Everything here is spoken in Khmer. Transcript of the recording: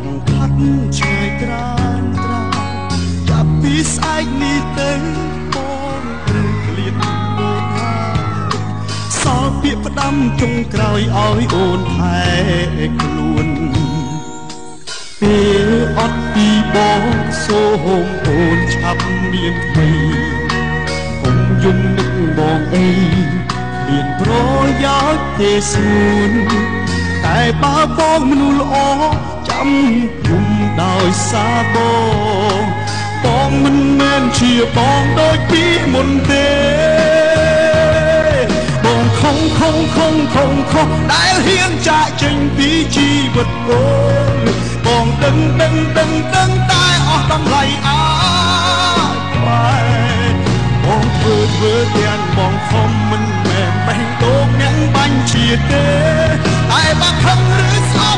ងខាត់ឆ្ងាយត្រានត្រាចាប់ពីស្អែកនេះទៅបងត្រូវក្លៀតអូនហើយសល់ពាក្យផ្ដាំចុងក្រោយឲ្យអូនថែខ្លួនពេលអត់ពីបងសូមអូនឆាប់មានថ្មីកុំយំនឹកបងអីមានប្រយោជន៍ទេស្ងួនតែបើបងមនុស្សល្អចាំយំដោយសារបងមិនមែនជាបងដូចពីមុនទេបងខំដែលហ៊ានចាកចេញពីជីវិតបងដឹងតែអស់តម្លៃអើយបងធ្វើទាំងបងខំមិនមែនបេះដូងអ្នកបាញ់ជាទេតែបើខឹងឬស្អប់